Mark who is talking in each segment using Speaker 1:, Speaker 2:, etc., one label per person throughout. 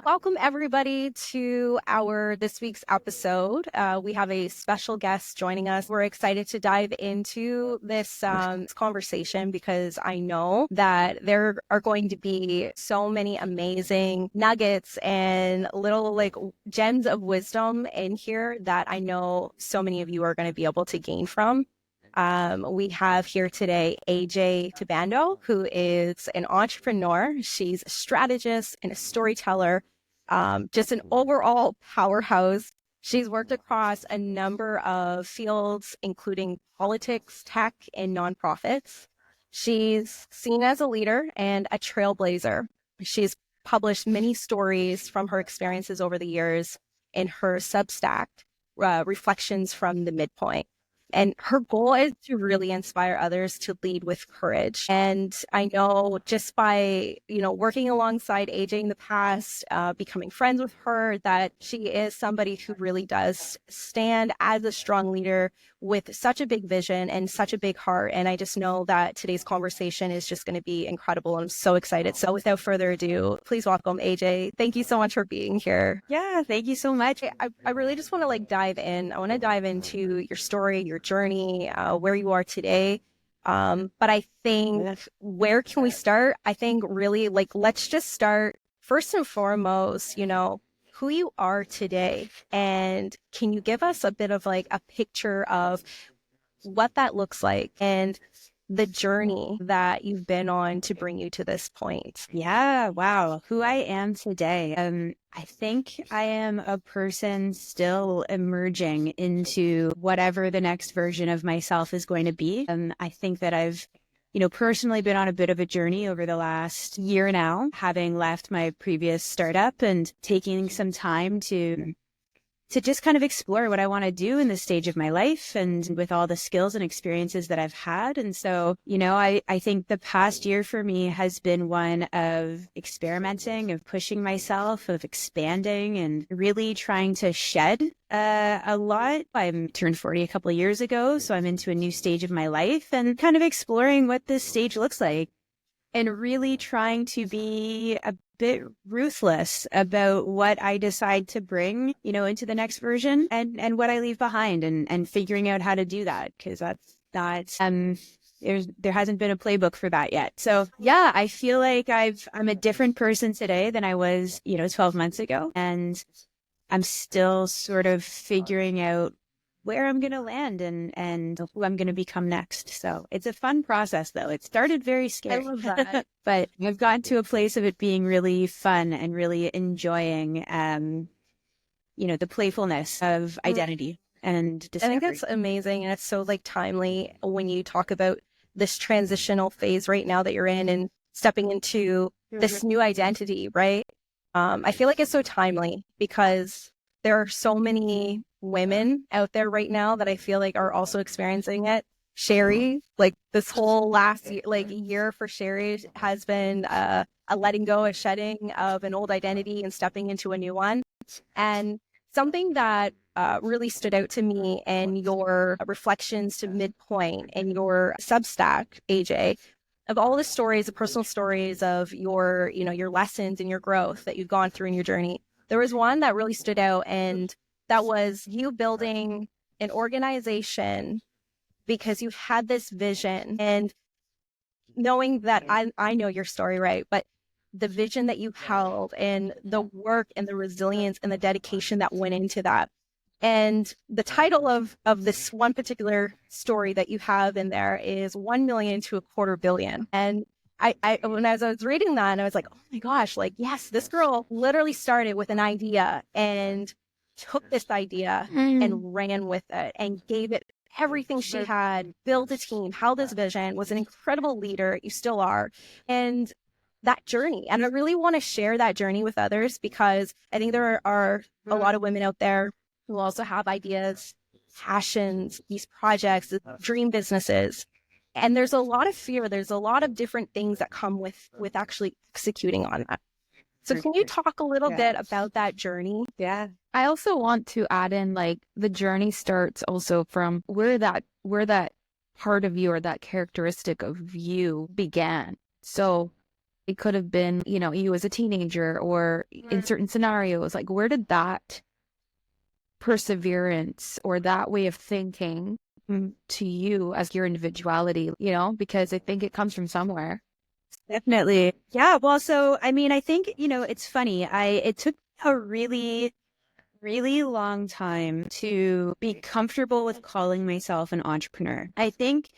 Speaker 1: Welcome everybody to our this week's episode. We have a special guest joining us. We're excited to dive into this conversation because I know that there are going to be so many amazing nuggets and little like gems of wisdom in here that I know so many of you are going to be able to gain from. We have here today AJ Tibando, who is an entrepreneur. She's a strategist and a storyteller, just an overall powerhouse. She's worked across a number of fields, including politics, tech, and nonprofits. She's seen as a leader and a trailblazer. She's published many stories from her experiences over the years in her Substack, Reflections from the Midpoint. And her goal is to really inspire others to lead with courage. And I know just by, working alongside AJ in the past, becoming friends with her, that she is somebody who really does stand as a strong leader with such a big vision and such a big heart. And I just know that today's conversation is just going to be incredible. I'm so excited. So without further ado, please welcome AJ. Thank you so much for being here.
Speaker 2: Yeah, thank you so much.
Speaker 1: I really just want to dive in. I want to dive into your story, your journey, where you are today. But I think where can we start? I think really let's just start first and foremost, who you are today. And can you give us a bit of a picture of what that looks like and the journey that you've been on to bring you to this point?
Speaker 2: Yeah, wow. Who I am today. I think I am a person still emerging into whatever the next version of myself is going to be. I think that I've personally been on a bit of a journey over the last year now, having left my previous startup and taking some time to just kind of explore what I want to do in this stage of my life and with all the skills and experiences that I've had. And so, I think the past year for me has been one of experimenting, of pushing myself, of expanding and really trying to shed a lot. I turned 40 a couple of years ago, so I'm into a new stage of my life and kind of exploring what this stage looks like and really trying to be a bit ruthless about what I decide to bring, into the next version and what I leave behind and figuring out how to do that, because that's not, there hasn't been a playbook for that yet. So yeah, I feel like I'm a different person today than I was, 12 months ago. And I'm still sort of figuring out where I'm going to land and who I'm going to become next. So it's a fun process, though. It started very scary.
Speaker 1: I love that.
Speaker 2: But I've gotten to a place of it being really fun and really enjoying, the playfulness of identity and discovery.
Speaker 1: I think that's amazing. And it's so timely when you talk about this transitional phase right now that you're in and stepping into this new identity, right? I feel like it's so timely because there are so many women out there right now that I feel like are also experiencing it. Sherry, this whole last year for Sherry has been a letting go, a shedding of an old identity and stepping into a new one. And something that really stood out to me in your reflections to midpoint and your Substack, AJ, of all the stories, the personal stories of your, your lessons and your growth that you've gone through in your journey, there was one that really stood out, and that was you building an organization because you had this vision. And knowing that I know your story, right? But the vision that you held and the work and the resilience and the dedication that went into that. And the title of this one particular story that you have in there is 1 million to 250 million. And when I was reading that, I was like, oh my gosh, yes, this girl literally started with an idea and took this idea and ran with it and gave it everything she had, built a team, held this vision, was an incredible leader. You still are. And that journey. And I really want to share that journey with others because I think there are a lot of women out there who also have ideas, passions, these projects, dream businesses. And there's a lot of fear. There's a lot of different things that come with actually executing on that. So can you talk a little bit about that journey?
Speaker 2: Yeah.
Speaker 3: I also want to add in the journey starts also from where that part of you or that characteristic of you began. So it could have been, you know, you as a teenager or in certain scenarios. Like, where did that perseverance or that way of thinking to you as your individuality, you know, because I think it comes from somewhere.
Speaker 2: Definitely. Yeah. Well, so, I mean, I think, you know, it's funny. It took a really, really long time to be comfortable with calling myself an entrepreneur. I think,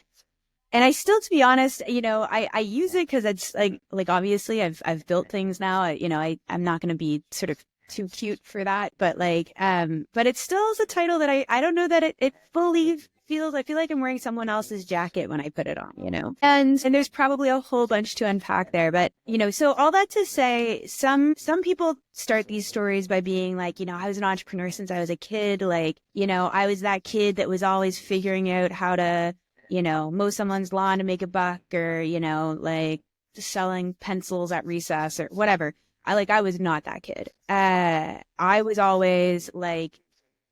Speaker 2: and I still, to be honest, you know, I use it because it's like obviously I've built things now. You know, I'm not going to be sort of too cute for that, but like, but it still is a title that I don't know that it fully feels. I feel like I'm wearing someone else's jacket when I put it on, you know. And there's probably a whole bunch to unpack there, but you know, so all that to say, some people start these stories by being like, you know, I was an entrepreneur since I was a kid. Like, you know, I was that kid that was always figuring out how to, you know, mow someone's lawn to make a buck, or, you know, like selling pencils at recess or whatever. I was not that kid. I was always like,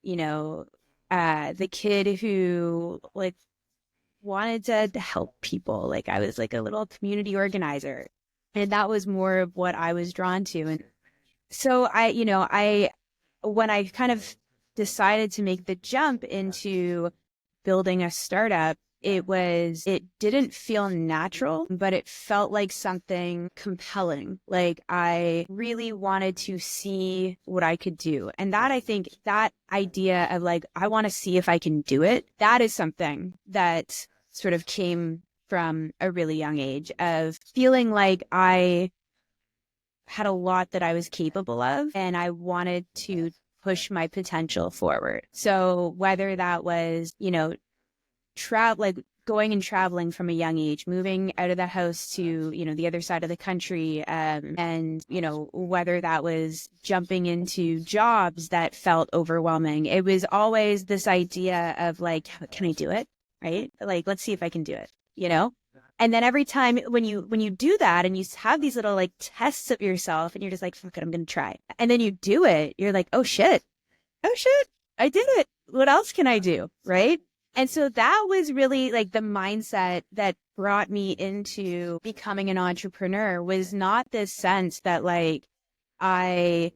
Speaker 2: you know, the kid who like wanted to help people. Like I was like a little community organizer, and that was more of what I was drawn to. And so you know, when I kind of decided to make the jump into building a startup, it didn't feel natural, but it felt like something compelling. Like I really wanted to see what I could do. And that, I think, that idea of like, I want to see if I can do it, that is something that sort of came from a really young age of feeling like I had a lot that I was capable of, and I wanted to push my potential forward. So whether that was, you know, like going and traveling from a young age, moving out of the house to, you know, the other side of the country, and, you know, whether that was jumping into jobs that felt overwhelming, it was always this idea of like, can I do it? Right? Like, let's see if I can do it, you know? And then every time when you do that and you have these little like tests of yourself and you're just like, fuck it, I'm going to try. And then you do it, you're like, oh shit, I did it. What else can I do? Right? And so that was really like the mindset that brought me into becoming an entrepreneur, was not this sense that like I,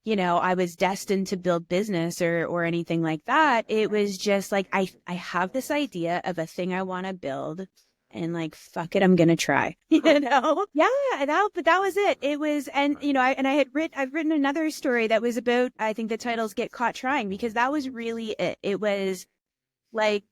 Speaker 2: you know, I was destined to build business or anything like that. It was just like, I have this idea of a thing I want to build, and like, fuck it, I'm going to try, you know? Yeah. But that was it. It was, and you know, I've written another story that was about, I think the title's Get Caught Trying, because that was really it. It was like,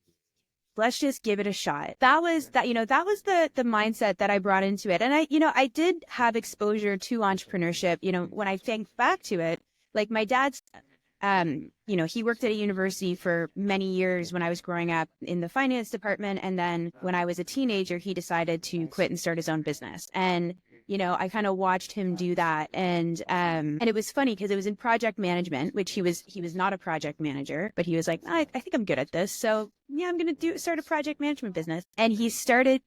Speaker 2: let's just give it a shot. That was that, you know, that was the mindset that I brought into it. And I, you know, I did have exposure to entrepreneurship, you know, when I think back to it, like my dad's, you know, he worked at a university for many years when I was growing up in the finance department. And then when I was a teenager, he decided to quit and start his own business. And you know, I kind of watched him do that. And it was funny because it was in project management, which he was not a project manager, but he was like, I think I'm good at this. So yeah, I'm going to start a project management business. And he started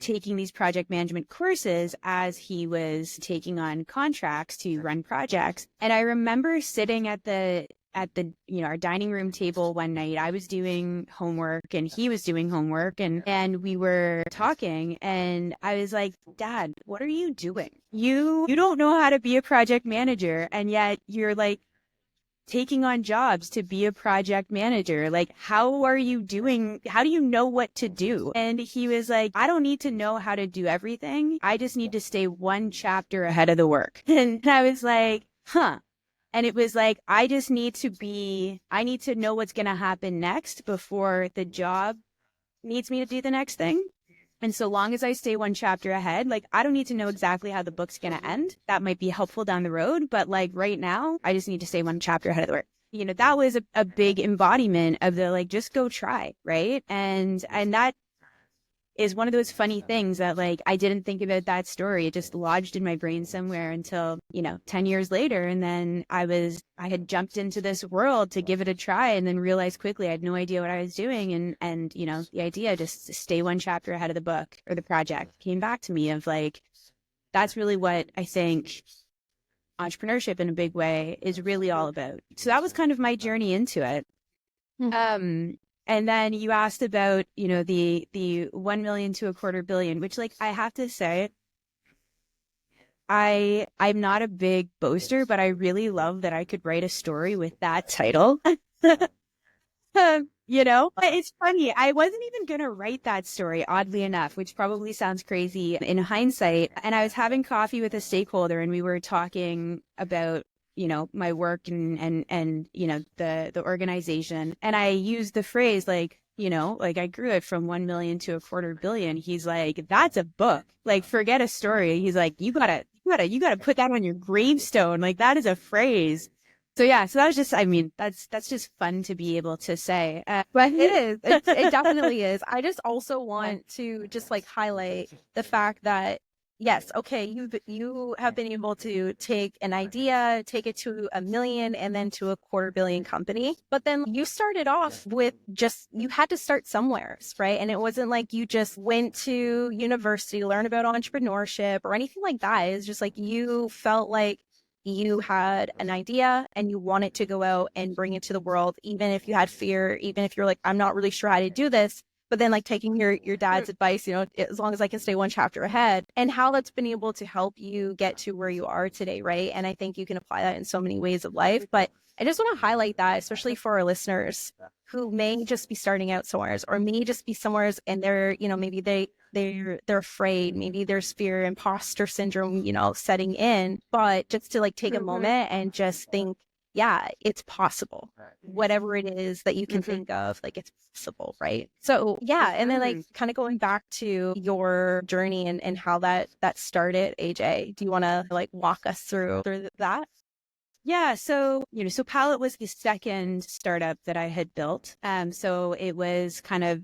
Speaker 2: taking these project management courses as he was taking on contracts to run projects. And I remember sitting at the you know, our dining room table one night. I was doing homework and he was doing homework, and we were talking, and I was like, Dad, what are you doing? You don't know how to be a project manager, and yet you're like taking on jobs to be a project manager. Like, how do you know what to do? And he was like, I don't need to know how to do everything. I just need to stay one chapter ahead of the work. And I was like, huh. And it was like, I need to know what's going to happen next before the job needs me to do the next thing. And so long as I stay one chapter ahead, like, I don't need to know exactly how the book's going to end. That might be helpful down the road. But like right now, I just need to stay one chapter ahead of the work. You know, that was a big embodiment of the, like, just go try. Right. And that is one of those funny things that, like, I didn't think about that story. It just lodged in my brain somewhere until, you know, 10 years later. And then I had jumped into this world to give it a try, and then realized quickly I had no idea what I was doing. And, you know, the idea just to stay one chapter ahead of the book or the project came back to me of like, that's really what I think entrepreneurship in a big way is really all about. So that was kind of my journey into it. And then you asked about, you know, the 1 million to a quarter billion, which, like, I have to say, I'm not a big boaster, but I really love that I could write a story with that title. It's funny. I wasn't even going to write that story, oddly enough, which probably sounds crazy in hindsight. And I was having coffee with a stakeholder and we were talking about, my work and the organization. And I used the phrase like I grew it from 1 million to 250 million. He's like, that's a book. Like, forget a story. He's like, you gotta put that on your gravestone. Like, that is a phrase. So yeah, so that was just, I mean, that's just fun to be able to say.
Speaker 1: But it is. It definitely is. I just also want to just like highlight the fact that yes, okay, you have been able to take an idea, take it to 1 million and then to 250 million company. But then you started off with you had to start somewhere, right? And it wasn't like you just went to university to learn about entrepreneurship or anything like that. It's just like you felt like you had an idea and you wanted to go out and bring it to the world, even if you had fear, even if you're like, I'm not really sure how to do this. But then like taking your dad's advice, as long as I can stay one chapter ahead, and how that's been able to help you get to where you are today, right? And I think you can apply that in so many ways of life. But I just want to highlight that, especially for our listeners who may just be starting out somewhere or may just be somewhere and they're, maybe they're afraid, maybe there's fear, imposter syndrome, setting in, but just to like take a moment and just think, yeah, it's possible. Whatever it is that you can think of, like it's possible, right? So yeah, and then like kind of going back to your journey and how that started, AJ, do you want to like walk us through that?
Speaker 2: Yeah, so so Palette was the second startup that I had built. So it was kind of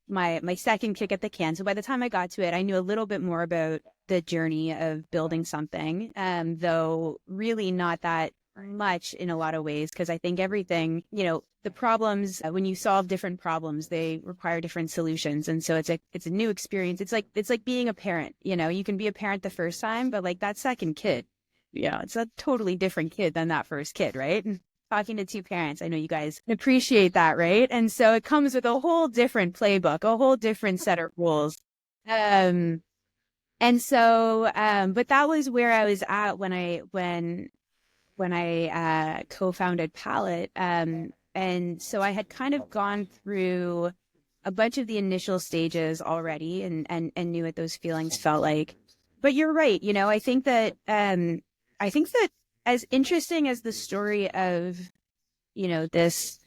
Speaker 2: my second kick at the can. So by the time I got to it, I knew a little bit more about the journey of building something, though really not that much in a lot of ways, because I think everything, the problems, when you solve different problems, they require different solutions. And so it's a new experience. It's like being a parent, you can be a parent the first time, but like that second kid, it's a totally different kid than that first kid, right? Talking to two parents, I know you guys appreciate that, right? And so it comes with a whole different playbook, a whole different set of rules. And so, but that was where I was at when I co-founded Palette. And so I had kind of gone through a bunch of the initial stages already and knew what those feelings felt like. But you're right, I think that as interesting as the story of, this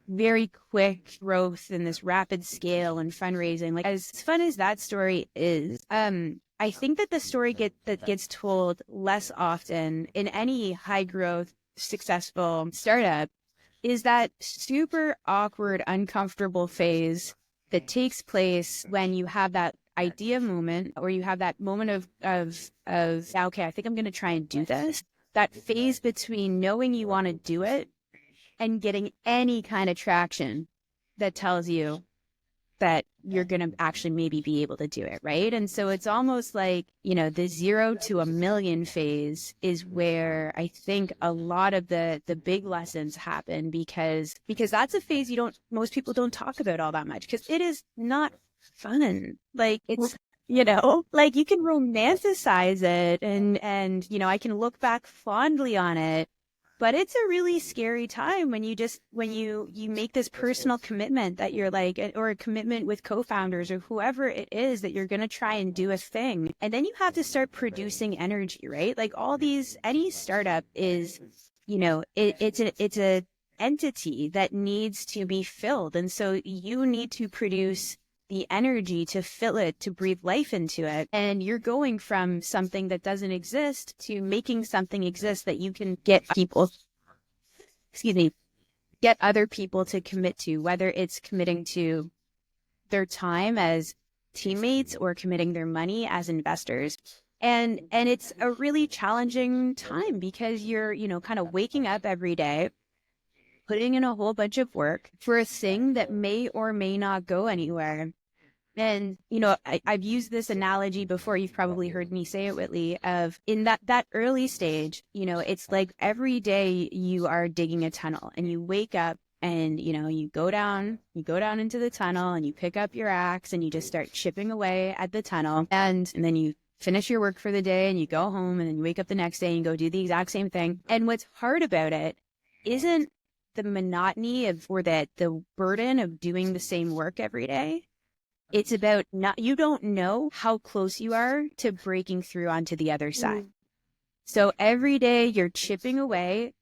Speaker 2: very quick growth and this rapid scale and fundraising, like as fun as that story is, I think that the story that gets told less often in any high growth, successful startup is that super awkward, uncomfortable phase that takes place when you have that idea moment or you have that moment of okay, I think I'm going to try and do this. That phase between knowing you want to do it and getting any kind of traction that tells you that you're going to actually maybe be able to do it, right? And so it's almost like, the 0 to 1 million phase is where I think a lot of the big lessons happen because that's a phase most people don't talk about all that much because it is not fun. Like it's, like you can romanticize it and I can look back fondly on it. But it's a really scary time when you make this personal commitment that you're like, or a commitment with co-founders or whoever it is that you're going to try and do a thing. And then you have to start producing energy, right? Like any startup is, it's a entity that needs to be filled. And so you need to produce the energy to fill it, to breathe life into it. And you're going from something that doesn't exist to making something exist that you can get other people to commit to, whether it's committing to their time as teammates or committing their money as investors. And it's a really challenging time because you're, kind of waking up every day, putting in a whole bunch of work for a thing that may or may not go anywhere. And, I've used this analogy before. You've probably heard me say it, Whitley, of in that early stage, it's like every day you are digging a tunnel and you wake up and, you go down into the tunnel and you pick up your axe and you just start chipping away at the tunnel and then you finish your work for the day and you go home and then you wake up the next day and you go do the exact same thing. And what's hard about it isn't the monotony of, or that the burden of doing the same work every day. It's about you don't know how close you are to breaking through onto the other side. So every day you're chipping away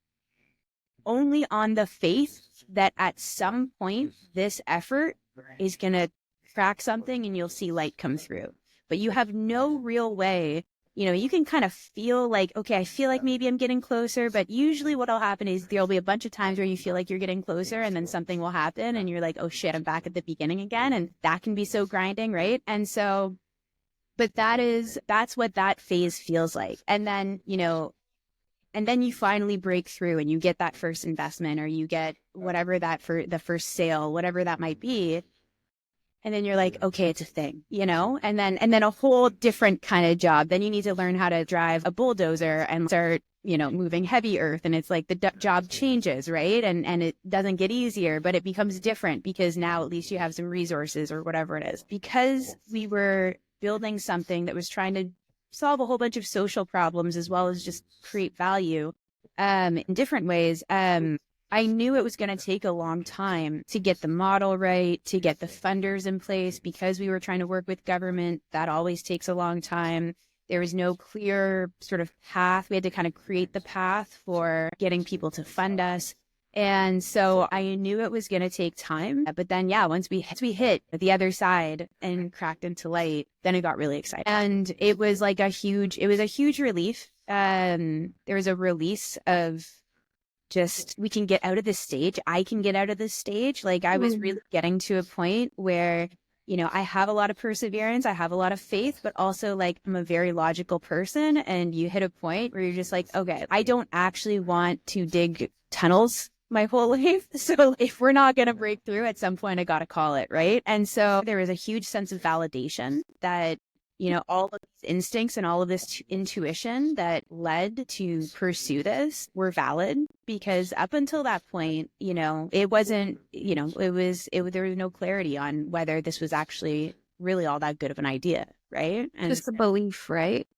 Speaker 2: only on the faith that at some point this effort is going to crack something and you'll see light come through. But you have no real way, you can kind of feel like, okay, I feel like maybe I'm getting closer, but usually what'll happen is there'll be a bunch of times where you feel like you're getting closer and then something will happen and you're like, oh shit, I'm back at the beginning again. And that can be so grinding, right? And so, but that's what that phase feels like. And then, and then you finally break through and you get that first investment or you get whatever that for the first sale, whatever that might be. And then you're like, okay, it's a thing, and then a whole different kind of job. Then you need to learn how to drive a bulldozer and start, moving heavy earth. And it's like the job changes, right? And it doesn't get easier, but it becomes different because now at least you have some resources or whatever it is. Because we were building something that was trying to solve a whole bunch of social problems as well as just create value in different ways. I knew it was going to take a long time to get the model right, to get the funders in place because we were trying to work with government. That always takes a long time. There was no clear sort of path. We had to kind of create the path for getting people to fund us. And so I knew it was going to take time. But then, once we hit the other side and cracked into light, then it got really exciting. And it was like a huge relief. There was a release of just, we can get out of this stage. I can get out of this stage. Like I was really getting to a point where, I have a lot of perseverance. I have a lot of faith, but also like I'm a very logical person. And you hit a point where you're just like, okay, I don't actually want to dig tunnels my whole life. So if we're not going to break through at some point, I got to call it, right? And so there was a huge sense of validation that, all of these instincts and all of this intuition that led to pursue this were valid because up until that point, it wasn't, there was no clarity on whether this was actually really all that good of an idea, right? And
Speaker 3: just a belief, right?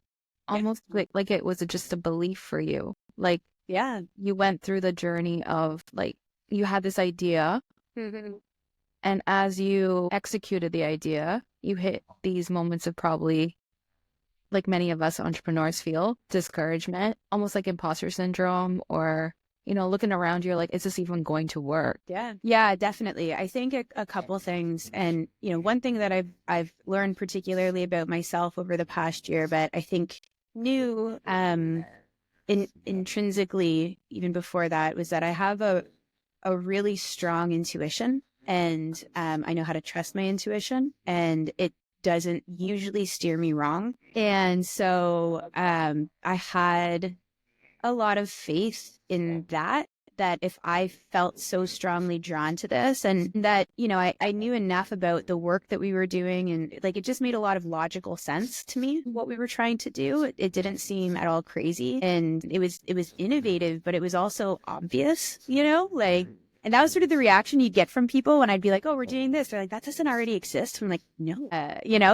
Speaker 3: Almost like it was just a belief for you. Like, you went through the journey of like, you had this idea. And as you executed the idea, you hit these moments of probably, like many of us entrepreneurs feel, discouragement, almost like imposter syndrome or, looking around, you're like, is this even going to work?
Speaker 2: Yeah, definitely. I think a couple things. And, one thing that I've learned particularly about myself over the past year, but I think new intrinsically, even before that, was that I have a really strong intuition. And I know how to trust my intuition and it doesn't usually steer me wrong. And so I had a lot of faith in that if I felt so strongly drawn to this and that, I knew enough about the work that we were doing and like, it just made a lot of logical sense to me, what we were trying to do. It didn't seem at all crazy and it was innovative, but it was also obvious, and that was sort of the reaction you get from people when I'd be like, oh, we're doing this. They're like, that doesn't already exist. I'm like, no,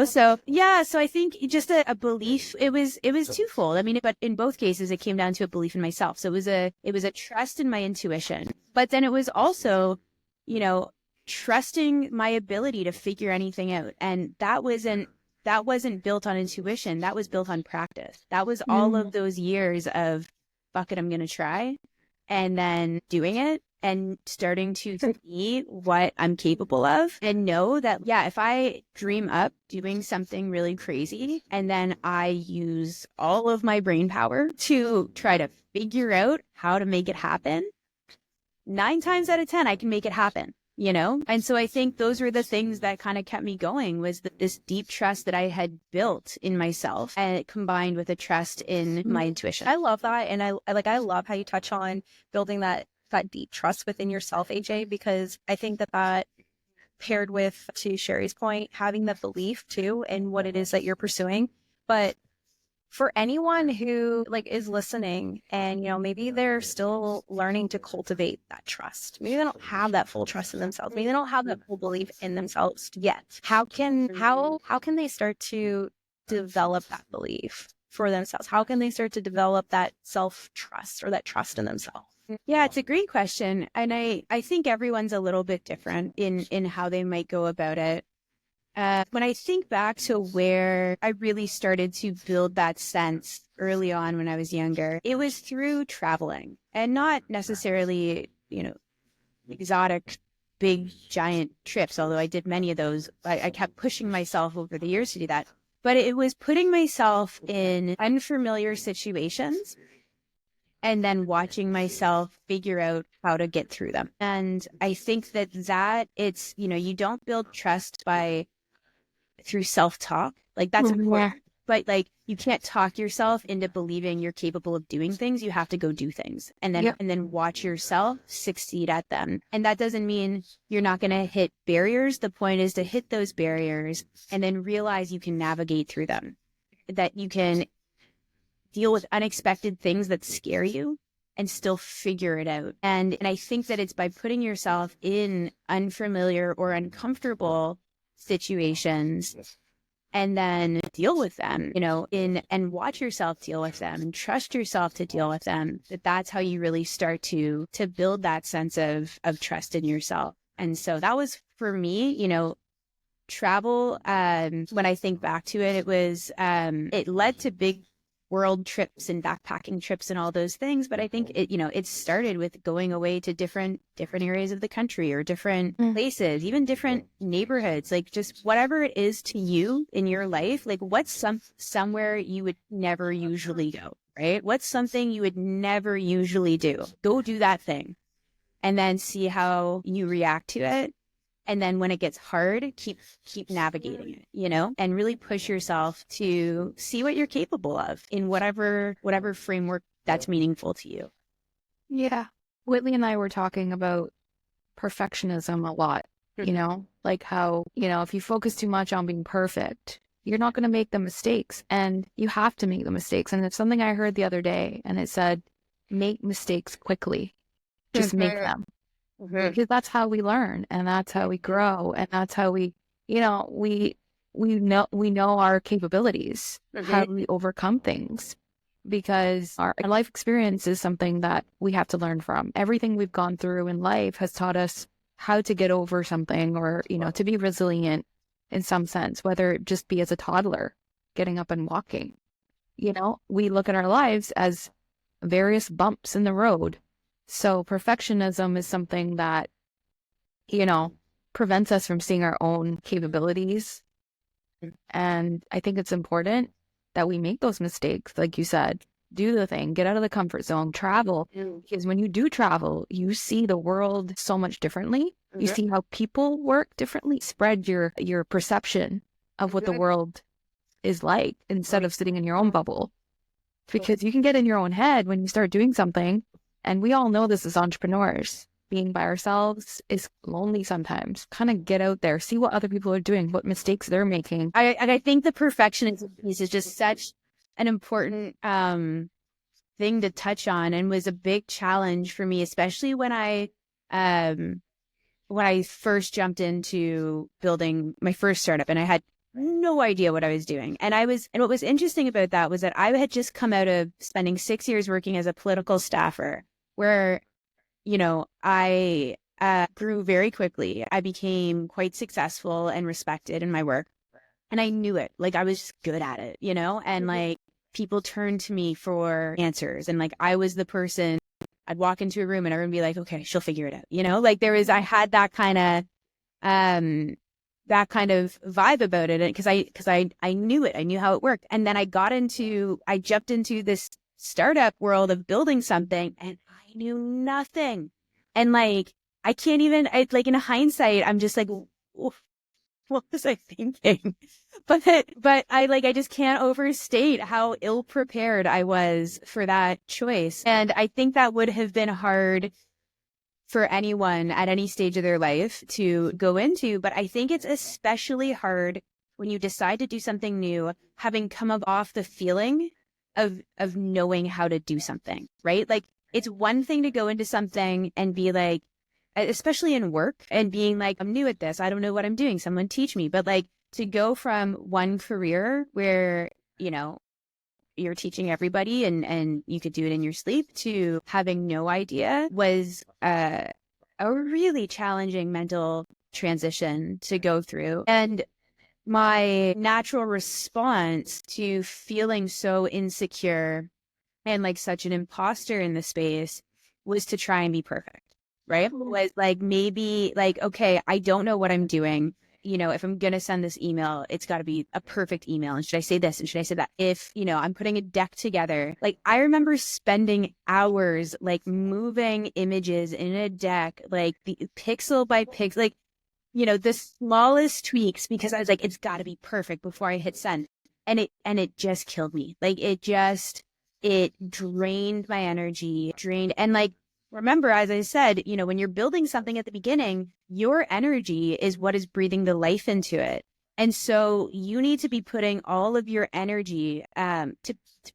Speaker 2: so I think just a belief, it was twofold. I mean, but in both cases, it came down to a belief in myself. So it was a trust in my intuition, but then it was also, trusting my ability to figure anything out. And that wasn't built on intuition. That was built on practice. That was all of those years of, fuck it, I'm going to try. And then doing it and starting to see what I'm capable of and know that, if I dream up doing something really crazy and then I use all of my brain power to try to figure out how to make it happen, 9 times out of 10, I can make it happen, And so I think those were the things that kind of kept me going was this deep trust that I had built in myself and combined with a trust in my intuition.
Speaker 1: I love that. And I love how you touch on building that deep trust within yourself, AJ, because I think that paired with, to Sherry's point, having the belief too in what it is that you're pursuing. But for anyone who is listening and, maybe they're still learning to cultivate that trust, maybe they don't have that full trust in themselves. Maybe they don't have that full belief in themselves yet. How can they start to develop that belief for themselves? How can they start to develop that self-trust or that trust in themselves?
Speaker 2: Yeah, it's a great question. And I think everyone's a little bit different in how they might go about it. When I think back to where I really started to build that sense early on when I was younger, it was through traveling, and not necessarily, exotic, big, giant trips, although I did many of those. I kept pushing myself over the years to do that. But it was putting myself in unfamiliar situations and then watching myself figure out how to get through them. And I think that it's, you don't build trust through self-talk. Like, that's important. But like, you can't talk yourself into believing you're capable of doing things. You have to go do things and then watch yourself succeed at them. And that doesn't mean you're not going to hit barriers. The point is to hit those barriers and then realize you can navigate through them, that you can deal with unexpected things that scare you and still figure it out. And I think that it's by putting yourself in unfamiliar or uncomfortable situations and then deal with them, and watch yourself deal with them and trust yourself to deal with them, that's how you really start to build that sense of trust in yourself. And so that was for me, travel. When I think back to it, it led to big world trips and backpacking trips and all those things. But I think it started with going away to different areas of the country or different places, even different neighborhoods, like just whatever it is to you in your life. Like, what's somewhere you would never usually go, right? What's something you would never usually do? Go do that thing and then see how you react to it. And then when it gets hard, keep navigating it, and really push yourself to see what you're capable of in whatever framework that's meaningful to you.
Speaker 3: Yeah. Whitley and I were talking about perfectionism a lot, like how, if you focus too much on being perfect, you're not going to make the mistakes, and you have to make the mistakes. And it's something I heard the other day, and it said, make mistakes quickly, just make them. Because that's how we learn, and that's how we grow, and that's how we know our capabilities, how we overcome things, because our life experience is something that we have to learn from. Everything we've gone through in life has taught us how to get over something, or to be resilient in some sense, whether it just be as a toddler getting up and walking. We look at our lives as various bumps in the road. So perfectionism is something that, prevents us from seeing our own capabilities. And I think it's important that we make those mistakes. Like you said, do the thing, get out of the comfort zone, travel. Because when you do travel, you see the world so much differently. You see how people work differently. Spread your perception of what the world is like instead of sitting in your own bubble. Because you can get in your own head when you start doing something. And we all know this as entrepreneurs. Being by ourselves is lonely sometimes. Kind of get out there, see what other people are doing, what mistakes they're making.
Speaker 2: I think the perfectionism piece is just such an important thing to touch on, and was a big challenge for me, especially when I first jumped into building my first startup, and I had no idea what I was doing. And what was interesting about that was that I had just come out of spending 6 years working as a political staffer, where, I grew very quickly. I became quite successful and respected in my work. And I knew it. Like, I was just good at it, and like, people turned to me for answers. And like, I was the person, I'd walk into a room and everyone would be like, okay, she'll figure it out. Like, I had that kind of vibe about it, because I knew it. I knew how it worked. And then I jumped into this startup world of building something, and I knew nothing. And like, in hindsight, I'm just like, what was I thinking? But I just can't overstate how ill prepared I was for that choice. And I think that would have been hard for anyone at any stage of their life to go into. But I think it's especially hard when you decide to do something new, having come off the feeling of knowing how to do something, right? Like, it's one thing to go into something and be like, especially in work, and being like, I'm new at this, I don't know what I'm doing, someone teach me. But like, to go from one career where, you know, you're teaching everybody and you could do it in your sleep to having no idea was a really challenging mental transition to go through. And my natural response to feeling so insecure and like such an imposter in the space was to try and be perfect, right? Was like, maybe like, okay, I don't know what I'm doing. You know, if I'm going to send this email, it's got to be a perfect email. And should I say this? And should I say that? If, you know, I'm putting a deck together, like I remember spending hours, like moving images in a deck, like the pixel by pixel, like, you know, the smallest tweaks, because I was like, it's got to be perfect before I hit send. And it just killed me. Like it drained my energy, and like, remember, as I said, you know, when you're building something at the beginning, your energy is what is breathing the life into it. And so you need to be putting all of your energy to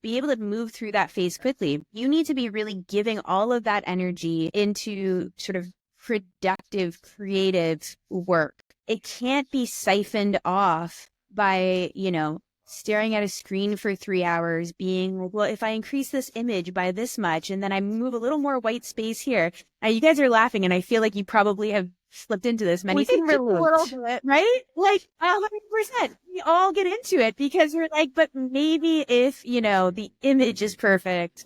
Speaker 2: be able to move through that phase quickly. You need to be really giving all of that energy into sort of productive, creative work. It can't be siphoned off by, you know, staring at a screen for 3 hours, being like, well, if I increase this image by this much, and then I move a little more white space here. Now, you guys are laughing, and I feel like you probably have slipped into this many things, right? Like 100%. We all get into it because we're like, but maybe if, you know, the image is perfect,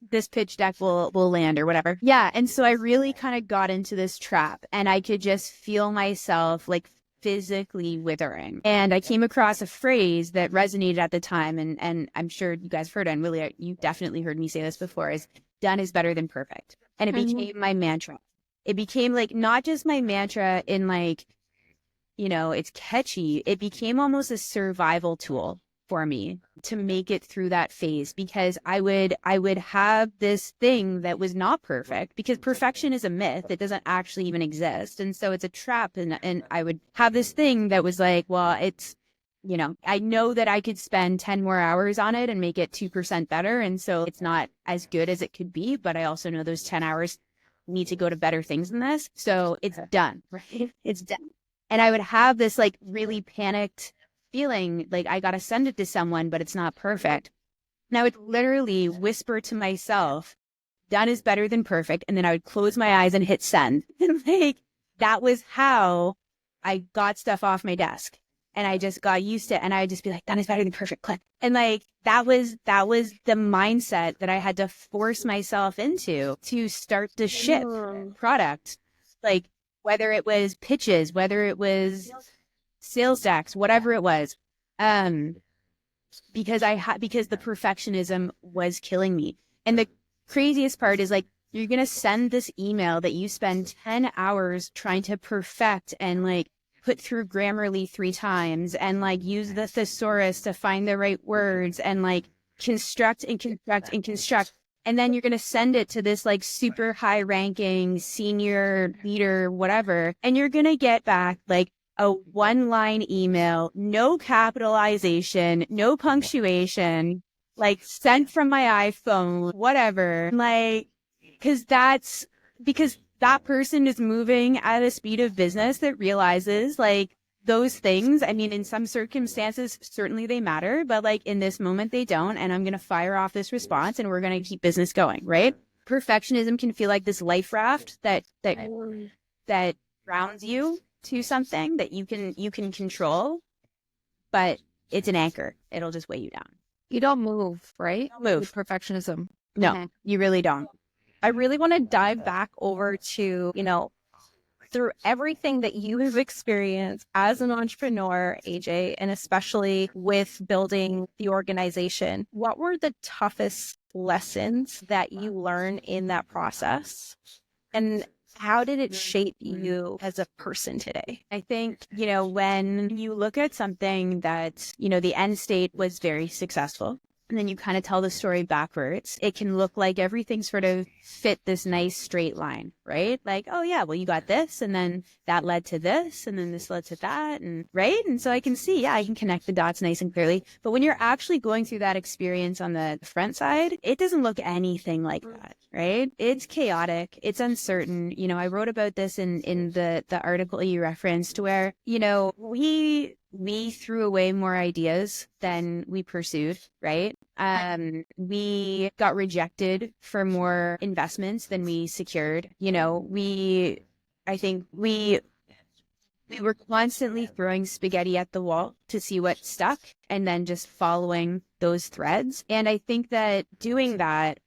Speaker 2: this pitch deck will land or whatever. Yeah. And so I really kind of got into this trap, and I could just feel myself like physically withering. And I came across a phrase that resonated at the time, and I'm sure you guys have heard it, and really, you definitely heard me say this before, is done is better than perfect. And it became my mantra. It became like not just my mantra in like, you know, it's catchy. It became almost a survival tool for me to make it through that phase, because I would have this thing that was not perfect, because perfection is a myth. It doesn't actually even exist. And so it's a trap. And I would have this thing that was like, well, it's, you know, I know that I could spend 10 more hours on it and make it 2% better. And so it's not as good as it could be, but I also know those 10 hours need to go to better things than this. So it's done, right? It's done. And I would have this like really panicked feeling like I got to send it to someone, but it's not perfect. And I would literally whisper to myself, done is better than perfect. And then I would close my eyes and hit send. And like, that was how I got stuff off my desk. And I just got used to it. And I would just be like, done is better than perfect, click. And like, that was the mindset that I had to force myself into to start to ship product. Like, whether it was pitches, whether it was sales decks, whatever it was, because the perfectionism was killing me. And the craziest part is like, you're gonna send this email that you spend 10 hours trying to perfect and like put through Grammarly 3 times and like use the thesaurus to find the right words and like construct and construct and construct. And then you're going to send it to this like super high ranking senior leader, whatever. And you're going to get back like a 1-line email, no capitalization, no punctuation, like sent from my iPhone, whatever. Like, because that person is moving at a speed of business that realizes like those things. I mean, in some circumstances, certainly they matter, but like in this moment, they don't. And I'm going to fire off this response and we're going to keep business going, right? Perfectionism can feel like this life raft that grounds you to something that you can control, but it's an anchor. It'll just weigh you down.
Speaker 3: You don't move, right?
Speaker 2: Move.
Speaker 3: With perfectionism.
Speaker 2: No, you really don't.
Speaker 1: I really want to dive back over to, you know, through everything that you have experienced as an entrepreneur, AJ, and especially with building the organization, what were the toughest lessons that you learned in that process? And how did it shape you as a person today?
Speaker 2: I think, you know, when you look at something that, you know, the end state was very successful, and then you kind of tell the story backwards, it can look like everything sort of fit this nice straight line, right? Like, oh yeah, well, you got this, and then that led to this, and then this led to that, and right? And so I can see, yeah, I can connect the dots nice and clearly. But when you're actually going through that experience on the front side, it doesn't look anything like that, right? It's chaotic. It's uncertain. You know, I wrote about this in the article you referenced where, you know, we we threw away more ideas than we pursued, right? We got rejected for more investments than we secured. I think we were constantly throwing spaghetti at the wall to see what stuck and then just following those threads. And I think that doing that,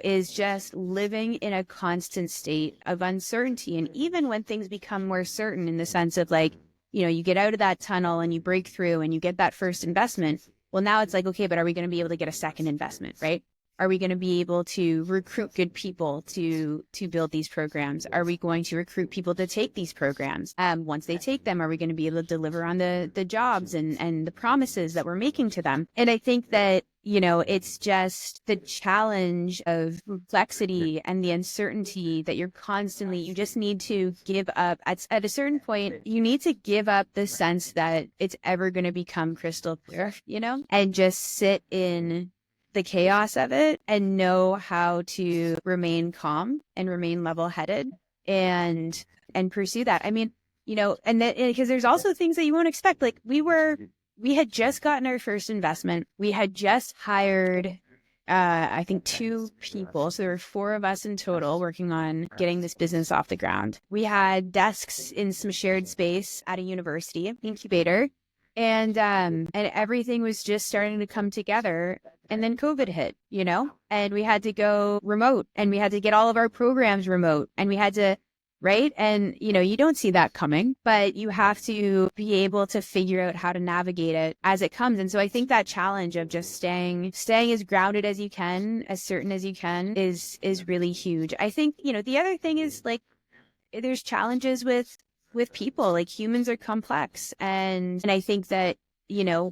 Speaker 2: is just living in a constant state of uncertainty. And even when things become more certain, in the sense of like, you get out of that tunnel and you break through and you get that first investment. Well, now it's like, okay, but are we going to be able to get a second investment, right? Are we going to be able to recruit good people to build these programs? Are we going to recruit people to take these programs? Once they take them, are we going to be able to deliver on the jobs and the promises that we're making to them? And I think that, it's just the challenge of complexity and the uncertainty that you just need to give up. At a certain point, you need to give up the sense that it's ever going to become crystal clear, and just sit in the chaos of it and know how to remain calm and remain level-headed and pursue that. I mean, and then because there's also things that you won't expect. Like we had just gotten our first investment. We had just hired, I think 2 people. So there were 4 of us in total working on getting this business off the ground. We had desks in some shared space at a university incubator. And everything was just starting to come together. And then COVID hit, and we had to go remote and we had to get all of our programs remote and we had to, right? And, you don't see that coming, but you have to be able to figure out how to navigate it as it comes. And so I think that challenge of just staying as grounded as you can, as certain as you can is really huge. I think, the other thing is like, there's challenges with people. Like humans are complex. And I think that,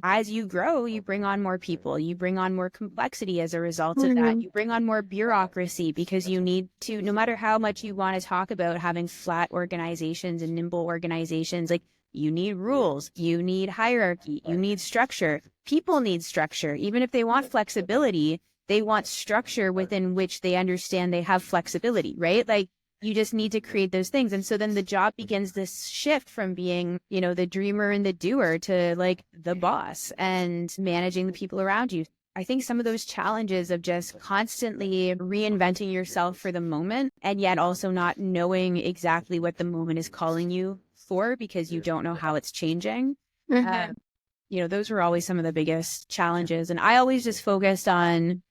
Speaker 2: as you grow, you bring on more people, you bring on more complexity as a result of that. You bring on more bureaucracy because you need to, no matter how much you want to talk about having flat organizations and nimble organizations, like you need rules, you need hierarchy, you need structure. People need structure. Even if they want flexibility, they want structure within which they understand they have flexibility, right? Like, you just need to create those things. And so then the job begins this shift from being, the dreamer and the doer to like the boss and managing the people around you. I think some of those challenges of just constantly reinventing yourself for the moment and yet also not knowing exactly what the moment is calling you for because you don't know how it's changing. Those were always some of the biggest challenges. And I always just focused on,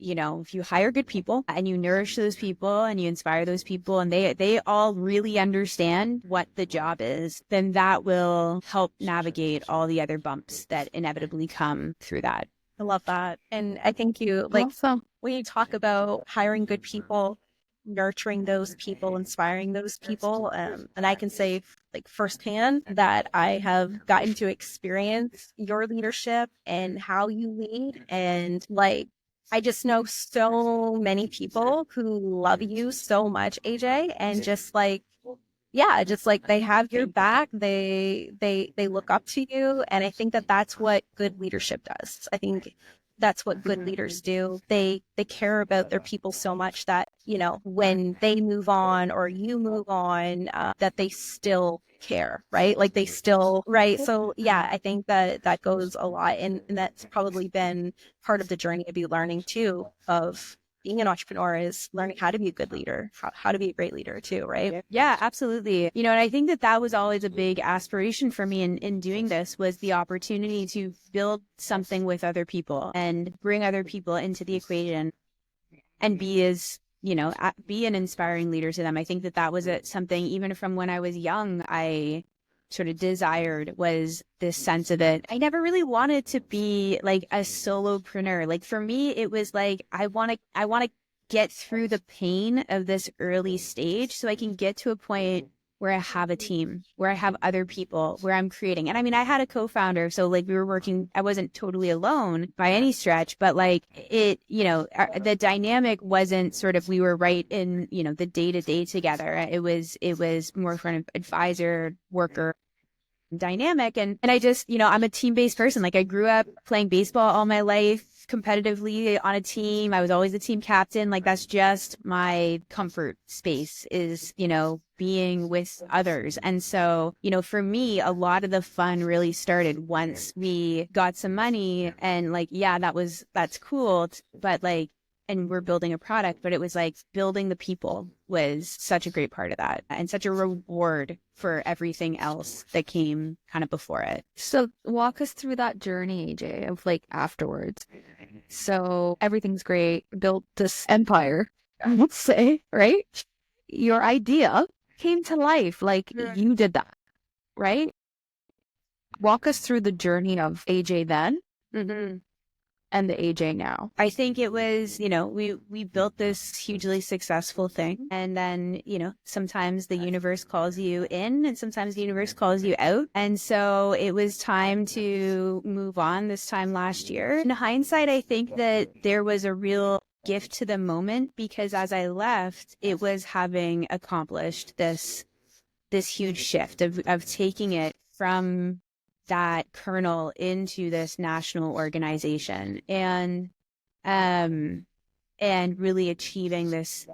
Speaker 2: if you hire good people and you nourish those people and you inspire those people and they all really understand what the job is, then that will help navigate all the other bumps that inevitably come through that.
Speaker 1: I love that. And I think when you talk about hiring good people, nurturing those people, inspiring those people, and I can say like firsthand that I have gotten to experience your leadership and how you lead. And like, I just know so many people who love you so much, AJ, and just like, they have your back. They look up to you. And I think that that's what good leadership does. I think that's what good leaders do. They care about their people so much that, when they move on or you move on, that they still care, right? Like they still, right? So yeah, I think that goes a lot. And that's probably been part of the journey of you learning too, of being an entrepreneur, is learning how to be a good leader, how to be a great leader too, right?
Speaker 2: Yeah, absolutely. And I think that was always a big aspiration for me in doing this, was the opportunity to build something with other people and bring other people into the equation and be an inspiring leader to them. I think that was something, even from when I was young, I sort of desired, was this sense of it. I never really wanted to be like a solopreneur. Like for me, it was like, I want to get through the pain of this early stage so I can get to a point where I have a team, where I have other people, where I'm creating. And I mean, I had a co-founder, so like we were working, I wasn't totally alone by any stretch, but like it, the dynamic wasn't sort of, we were right in, the day-to-day together. It was more from an advisor, worker dynamic. And I just, I'm a team-based person. Like, I grew up playing baseball all my life, competitively on a team. I was always the team captain. Like, that's just my comfort space, is, being with others. And so, for me, a lot of the fun really started once we got some money, and like, yeah, that's cool. But like, and we're building a product, but it was like building the people was such a great part of that, and such a reward for everything else that came kind of before it.
Speaker 3: So walk us through that journey, AJ, of like afterwards. So everything's great, built this empire, I would say, right? Your idea came to life, like you did that, right? Walk us through the journey of AJ then and the AJ now.
Speaker 2: I think it was, we built this hugely successful thing. And then, sometimes the universe calls you in and sometimes the universe calls you out. And so it was time to move on this time last year. In hindsight, I think that there was a real gift to the moment, because as I left, it was having accomplished this huge shift of taking it from that kernel into this national organization, and really achieving this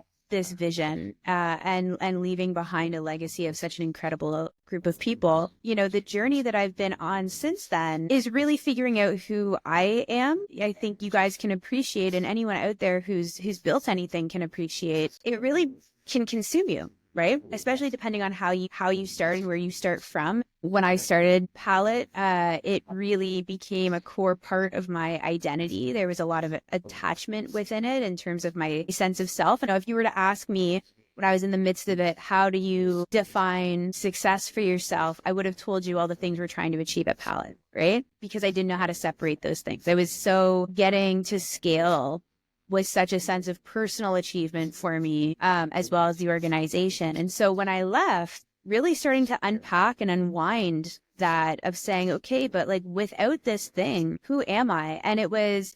Speaker 2: vision, and leaving behind a legacy of such an incredible group of people. The journey that I've been on since then is really figuring out who I am. I think you guys can appreciate, and anyone out there who's built anything can appreciate, it really can consume you, right? Especially depending on how you start and where you start from. When I started Palette, it really became a core part of my identity. There was a lot of attachment within it in terms of my sense of self. And if you were to ask me when I was in the midst of it, how do you define success for yourself? I would have told you all the things we're trying to achieve at Palette, right? Because I didn't know how to separate those things. I was so getting to scale was such a sense of personal achievement for me, as well as the organization. And so when I left, really starting to unpack and unwind that, of saying, okay, but like without this thing, who am I? And it was,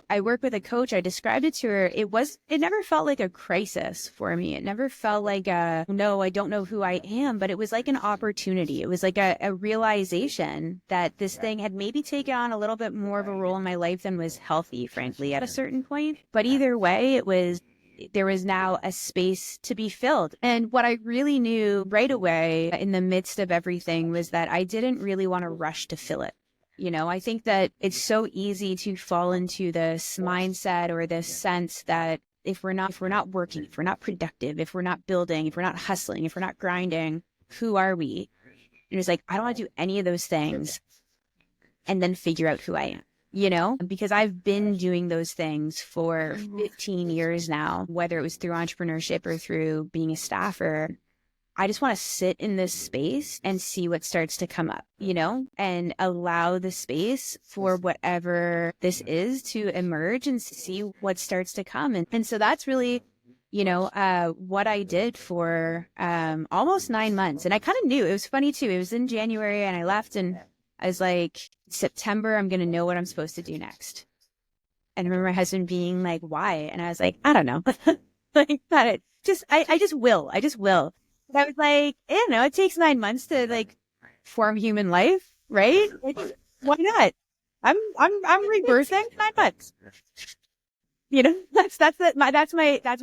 Speaker 2: I work with a coach. I described it to her. It never felt like a crisis for me. It never felt like no, I don't know who I am, but it was like an opportunity. It was like a realization that this thing had maybe taken on a little bit more of a role in my life than was healthy, frankly, at a certain point. But either way, there was now a space to be filled. And what I really knew right away in the midst of everything was that I didn't really want to rush to fill it. I think that it's so easy to fall into this mindset or this sense that if we're not working, if we're not productive, if we're not building, if we're not hustling, if we're not grinding, who are we? And it's like, I don't want to do any of those things and then figure out who I am. Because I've been doing those things for 15 years now, whether it was through entrepreneurship or through being a staffer. I just want to sit in this space and see what starts to come up, and allow the space for whatever this is to emerge and see what starts to come. And so that's really, what I did for almost 9 months. And I kind of knew. It was funny too. It was in January and I left, and I was like, September, I'm going to know what I'm supposed to do next. And I remember my husband being like, why? And I was like, I don't know. Like that. I just will. And I was like, it takes 9 months to like form human life, right? Why not? I'm rebirthing 9 months. That's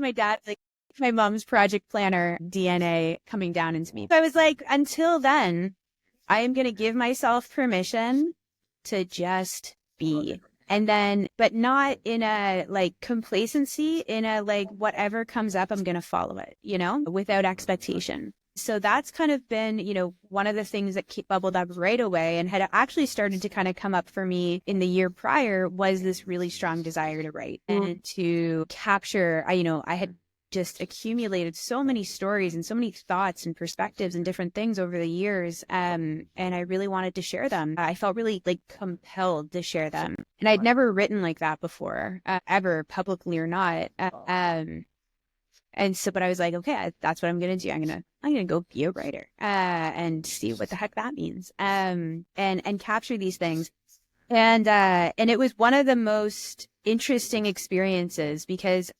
Speaker 2: my dad, like my mom's project planner DNA coming down into me. So I was like, until then, I am going to give myself permission to just be. And then, but not in a like complacency, in a like whatever comes up, I'm going to follow it, without expectation. So that's kind of been, one of the things that bubbled up right away and had actually started to kind of come up for me in the year prior, was this really strong desire to write and to capture. I had just accumulated so many stories and so many thoughts and perspectives and different things over the years. And I really wanted to share them. I felt really like compelled to share them. And I'd never written like that before, ever, publicly or not. And so, but I was like, okay, that's what I'm going to do. I'm going to go be a writer, and see what the heck that means. And capture these things. And it was one of the most interesting experiences, because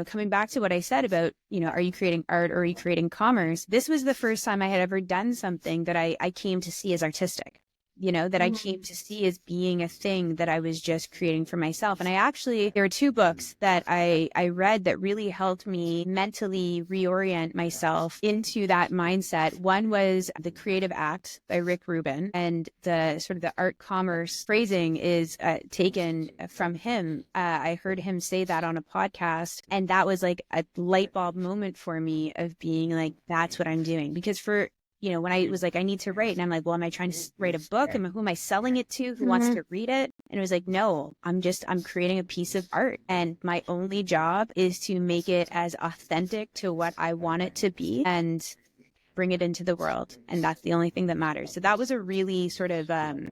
Speaker 2: coming back to what I said about, are you creating art or are you creating commerce? This was the first time I had ever done something that I came to see as artistic. That I came to see as being a thing that I was just creating for myself. And there are two books that I read that really helped me mentally reorient myself into that mindset. One was The Creative Act by Rick Rubin, and the sort of the art commerce phrasing is taken from him. I heard him say that on a podcast, and that was like a light bulb moment for me of being like, that's what I'm doing. Because when I was like, I need to write, and I'm like, well, am I trying to write a book? Who am I selling it to? Who wants to read it? And it was like, no, I'm creating a piece of art, and my only job is to make it as authentic to what I want it to be and bring it into the world. And that's the only thing that matters. So that was a really sort of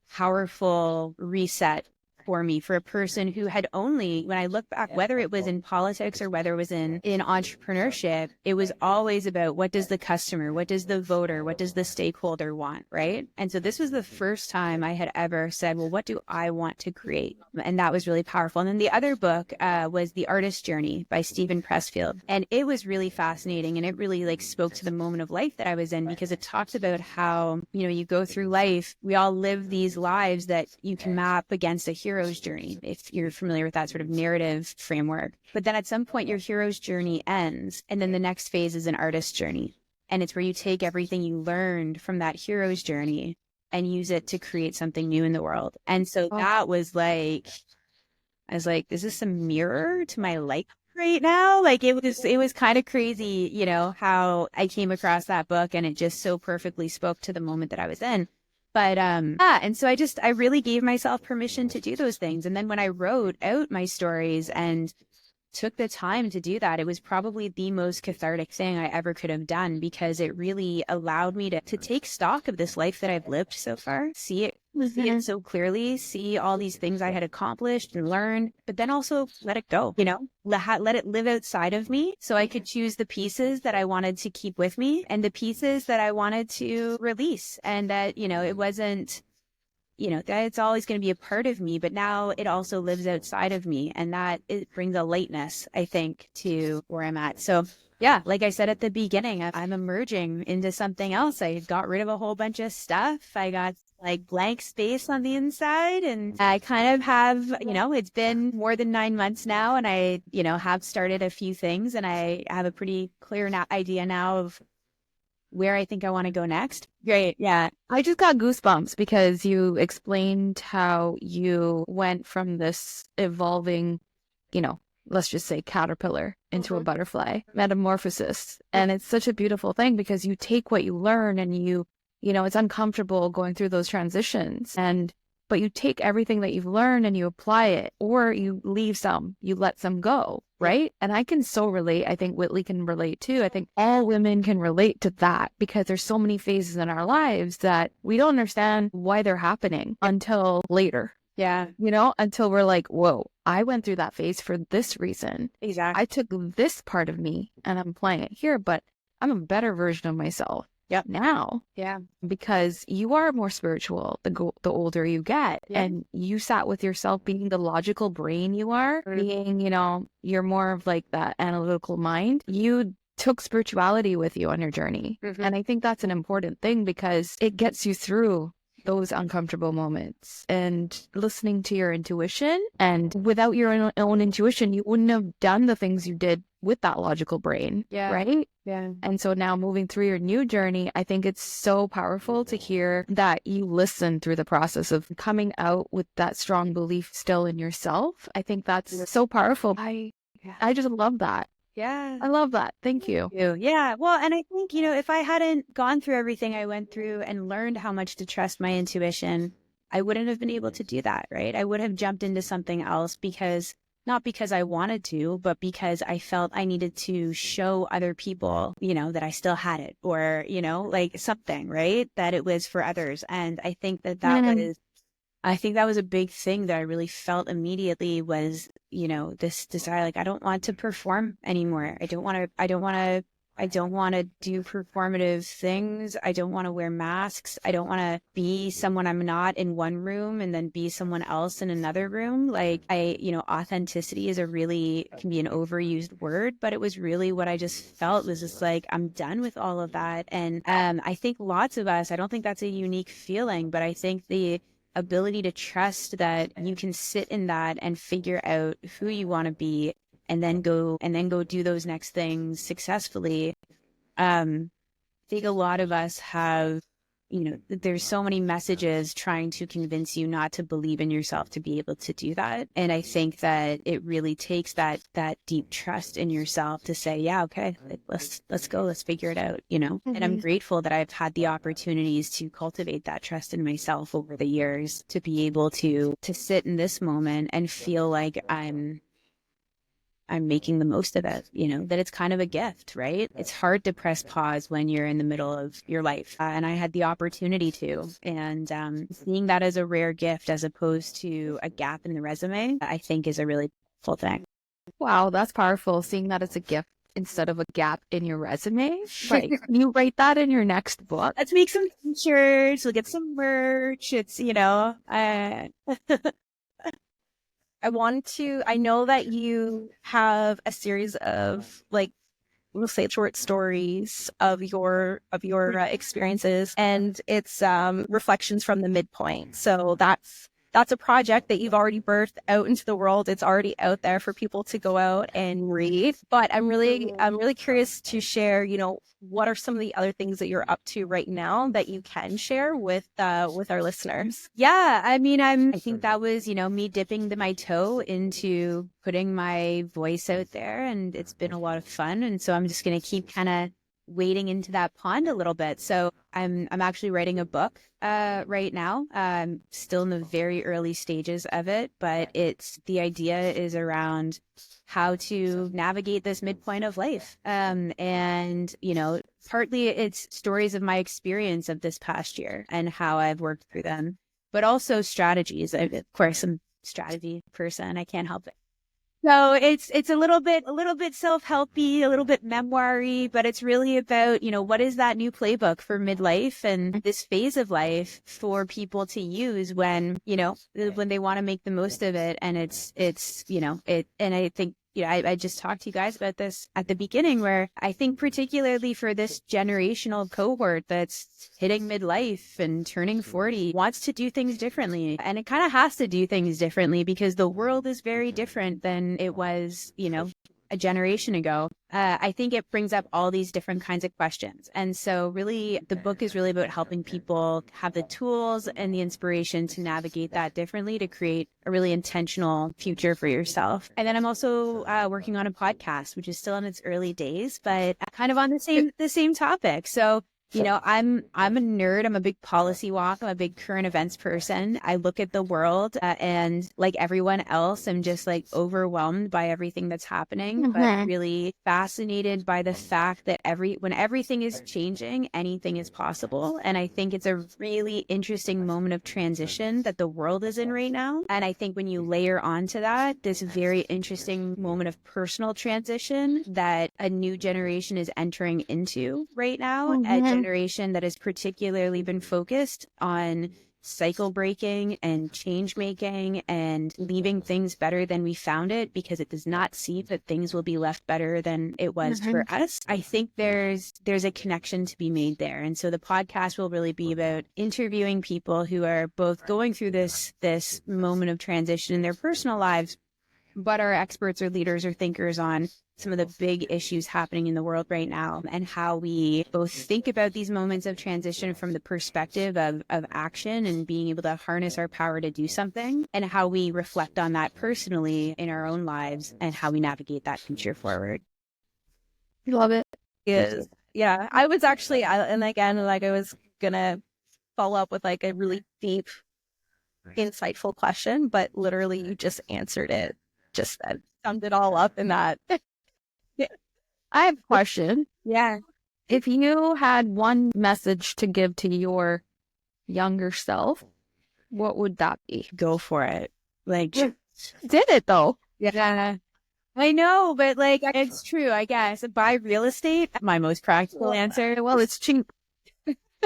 Speaker 2: powerful reset for me, for a person who had only, when I look back, whether it was in politics or whether it was in entrepreneurship, it was always about what does the customer, what does the voter, what does the stakeholder want, right? And so this was the first time I had ever said, well, what do I want to create? And that was really powerful. And then the other book was The Artist's Journey by Stephen Pressfield. And it was really fascinating. And it really like spoke to the moment of life that I was in, because it talks about how, you go through life, we all live these lives that you can map against a hero's journey, if you're familiar with that sort of narrative framework. But then at some point, your hero's journey ends, and then the next phase is an artist's journey. And it's where you take everything you learned from that hero's journey and use it to create something new in the world. And so that was like, I was like, is this a mirror to my life right now? Like it was kind of crazy, how I came across that book, and it just so perfectly spoke to the moment that I was in. But, and so I really gave myself permission to do those things. And then when I wrote out my stories and took the time to do that, it was probably the most cathartic thing I ever could have done, because it really allowed me to take stock of this life that I've lived so far, see it so clearly, see all these things I had accomplished and learned, but then also let it go, let it live outside of me, so I could choose the pieces that I wanted to keep with me and the pieces that I wanted to release. And that, it wasn't, that it's always going to be a part of me, but now it also lives outside of me. And that it brings a lightness, I think, to where I'm at. So yeah, like I said at the beginning, I'm emerging into something else. I got rid of a whole bunch of stuff. I got like blank space on the inside, and I kind of have, it's been more than 9 months now, and I, have started a few things, and I have a pretty clear idea now of where I think I want to go next.
Speaker 3: Great. Yeah. I just got goosebumps because you explained how you went from this evolving, let's just say caterpillar into a butterfly metamorphosis. And it's such a beautiful thing because you take what you learn and it's uncomfortable going through those transitions, but you take everything that you've learned and you apply it, or you leave some, you let some go, right? And I can so relate. I think Whitley can relate too. I think all women can relate to that, because there's so many phases in our lives that we don't understand why they're happening until later.
Speaker 2: Yeah.
Speaker 3: Until we're like, whoa, I went through that phase for this reason.
Speaker 2: Exactly.
Speaker 3: I took this part of me and I'm applying it here, but I'm a better version of myself.
Speaker 2: Yep.
Speaker 3: Now.
Speaker 2: Yeah.
Speaker 3: Because you are more spiritual the older you get.
Speaker 2: Yeah.
Speaker 3: And you sat with yourself being the logical brain you are, being, you're more of like that analytical mind. You took spirituality with you on your journey. And I think that's an important thing, because it gets you through those uncomfortable moments, and listening to your intuition. And without your own intuition, you wouldn't have done the things you did with that logical brain.
Speaker 2: Yeah.
Speaker 3: Right?
Speaker 2: Yeah.
Speaker 3: And so now moving through your new journey, I think it's so powerful to hear that you listen through the process of coming out with that strong belief still in yourself. I think that's so powerful. I just love that.
Speaker 2: Yeah.
Speaker 3: I love that. Thank you.
Speaker 2: Yeah. Well, and I think, if I hadn't gone through everything I went through and learned how much to trust my intuition, I wouldn't have been able to do that, right? I would have jumped into something else, not because I wanted to, but because I felt I needed to show other people, that I still had it, or, like something, right? That it was for others. And I think that was a big thing that I really felt immediately was, this desire, like, I don't want to perform anymore. I don't want to I don't want to do performative things. I don't want to wear masks. I don't want to be someone I'm not in one room and then be someone else in another room. Like authenticity is can be an overused word, but it was really what I just felt was just like, I'm done with all of that. And I think lots of us, I don't think that's a unique feeling, but I think the ability to trust that you can sit in that and figure out who you want to be and then go do those next things successfully. I think a lot of us have, there's so many messages trying to convince you not to believe in yourself to be able to do that. And I think that it really takes that deep trust in yourself to say, yeah, okay, let's go, let's figure it out, And I'm grateful that I've had the opportunities to cultivate that trust in myself over the years, to be able to sit in this moment and feel like I'm making the most of it, that it's kind of a gift, right? It's hard to press pause when you're in the middle of your life. And I had the opportunity to, and seeing that as a rare gift as opposed to a gap in the resume, I think is a really full thing.
Speaker 3: Wow, that's powerful. Seeing that as a gift instead of a gap in your resume. Right. Can you write that in your next book?
Speaker 2: Let's make some t-shirts. We'll get some merch. It's,
Speaker 1: I know that you have a series of we'll say short stories of your experiences, and it's reflections from the midpoint. So that's a project that you've already birthed out into the world. It's already out there for people to go out and read. But I'm really curious to share, what are some of the other things that you're up to right now that you can share with our listeners?
Speaker 2: Yeah, I mean, I think that was, me dipping my toe into putting my voice out there, and it's been a lot of fun. And so I'm just going to keep kind of wading into that pond a little bit. So I'm actually writing a book right now. I'm still in the very early stages of it, but the idea is around how to navigate this midpoint of life. And partly it's stories of my experience of this past year and how I've worked through them, but also strategies. Of course, I'm a strategy person. I can't help it. So it's a little bit self-helpy, a little bit memoir-y, but it's really about, what is that new playbook for midlife and this phase of life for people to use when they want to make the most of it. And and I think, I just talked to you guys about this at the beginning, where I think particularly for this generational cohort that's hitting midlife and turning 40 wants to do things differently. And it kind of has to do things differently because the world is very different than it was, a generation ago. I think it brings up all these different kinds of questions. And so really, the book is really about helping people have the tools and the inspiration to navigate that differently, to create a really intentional future for yourself. And then I'm also working on a podcast, which is still in its early days, but kind of on the same topic. So I'm a nerd. I'm a big policy wonk. I'm a big current events person. I look at the world and like everyone else, I'm just overwhelmed by everything that's happening, but really fascinated by the fact that when everything is changing, anything is possible. And I think it's a really interesting moment of transition that the world is in right now. And I think when you layer onto that, this very interesting moment of personal transition that a new generation is entering into right now, a generation that has particularly been focused on cycle breaking and change making and leaving things better than we found it, because it does not seem that things will be left better than it was for us. I think there's a connection to be made there. And so the podcast will really be about interviewing people who are both going through this moment of transition in their personal lives, but are experts or leaders or thinkers on some of the big issues happening in the world right now, and how we both think about these moments of transition from the perspective of action and being able to harness our power to do something, and how we reflect on that personally in our own lives and how we navigate that future forward.
Speaker 3: Love it.
Speaker 1: Is yeah. I was actually, and again, I was gonna follow up with a really deep, insightful question, but literally you just answered it. Just that summed it all up in that.
Speaker 3: I have a question.
Speaker 2: Yeah.
Speaker 3: If you had one message to give to your younger self, what would that be?
Speaker 2: Go for it.
Speaker 3: Did it though?
Speaker 2: Yeah. I know, but like, it's true, I guess. Buy real estate, my most practical answer.
Speaker 3: Well, it's cheap.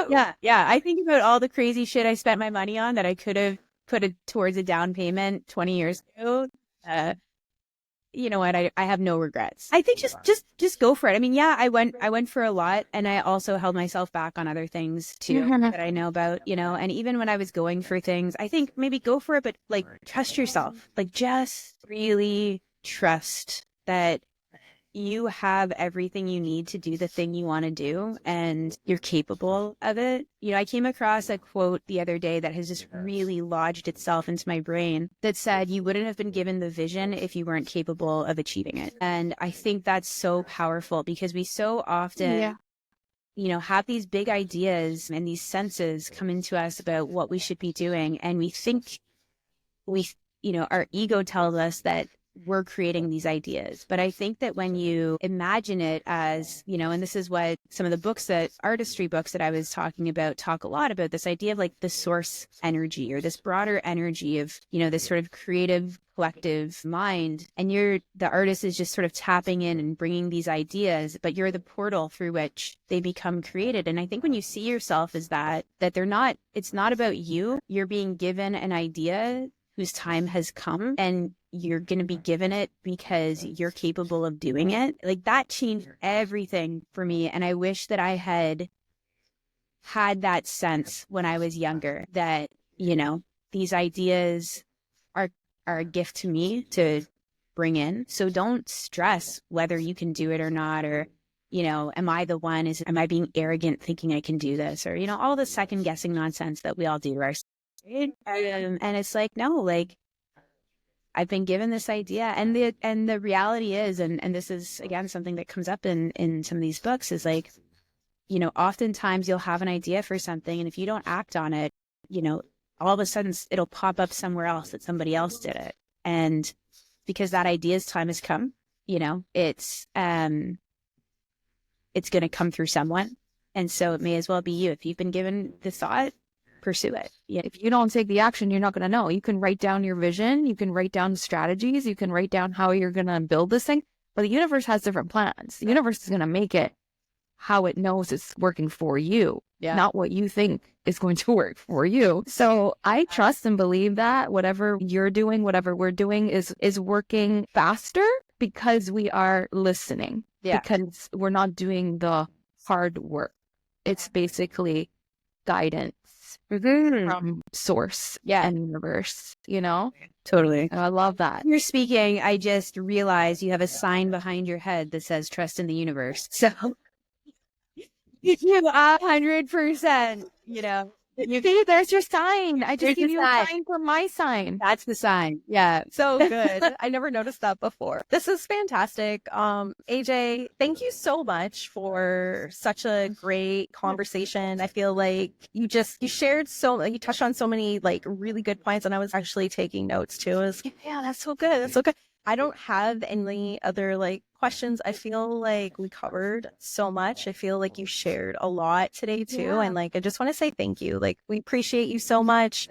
Speaker 2: Yeah. I think about all the crazy shit I spent my money on that I could have put it towards a down payment 20 years ago. You know what? I have no regrets. I think just go for it. I mean, yeah, I went for a lot, and I also held myself back on other things too that I know about, you know. And even when I was going for things, I think maybe go for it, but like trust yourself. Like just really trust that you have everything you need to do the thing you want to do and you're capable of it. You know, I came across a quote the other day that has just really lodged itself into my brain that said, you wouldn't have been given the vision if you weren't capable of achieving it. And I think that's so powerful because we so often, you know, have these big ideas and these senses come into us about what we should be doing. And we think you know, our ego tells us that we're creating these ideas. But I think that when you imagine it as, you know, and this is what some of the books that artistry books that I was talking about talk a lot about, this idea of like the source energy or this broader energy of, you know, this sort of creative collective mind. And the artist is just sort of tapping in and bringing these ideas, but you're the portal through which they become created. And I think when you see yourself as that it's not about you. You're being given an idea whose time has come and you're going to be given it because you're capable of doing it. Like that changed everything for me. And I wish that I had that sense when I was younger that, you know, these ideas are a gift to me to bring in. So don't stress whether you can do it or not, or, you know, am I the one? Am I being arrogant thinking I can do this? Or, you know, all the second guessing nonsense that we all do ourselves. And it's like, no, like I've been given this idea, and the reality is, and this is again something that comes up in some of these books, is like, you know, oftentimes you'll have an idea for something, and if you don't act on it, you know, all of a sudden it'll pop up somewhere else that somebody else did it, and because that idea's time has come, you know, it's going to come through someone, and so it may as well be you. If you've been given the thought, pursue it. Yeah.
Speaker 3: If you don't take the action, you're not going to know. You can write down your vision, you can write down strategies, you can write down how you're going to build this thing, but the universe has different plans. The universe is going to make it how it knows it's working for you, not what you think is going to work for you. So I trust and believe that whatever you're doing, whatever we're doing is working faster because we are listening, because we're not doing the hard work. It's basically guidance from source and universe, you know?
Speaker 2: Totally.
Speaker 3: And I love that.
Speaker 2: You're speaking, I just realized you have a sign behind your head that says trust in the universe. So you 100%, you know.
Speaker 3: See, there's your sign. I just gave you a sign for my sign.
Speaker 2: That's the sign. Yeah.
Speaker 1: So good. I never noticed that before. This is fantastic. AJ, thank you so much for such a great conversation. I feel like you touched on so many like really good points, and I was actually taking notes too. I was like, yeah, that's so good. That's so good. I don't have any other like questions. I feel like we covered so much. I feel like you shared a lot today too. And like, I just want to say thank you. Like, we appreciate you so much.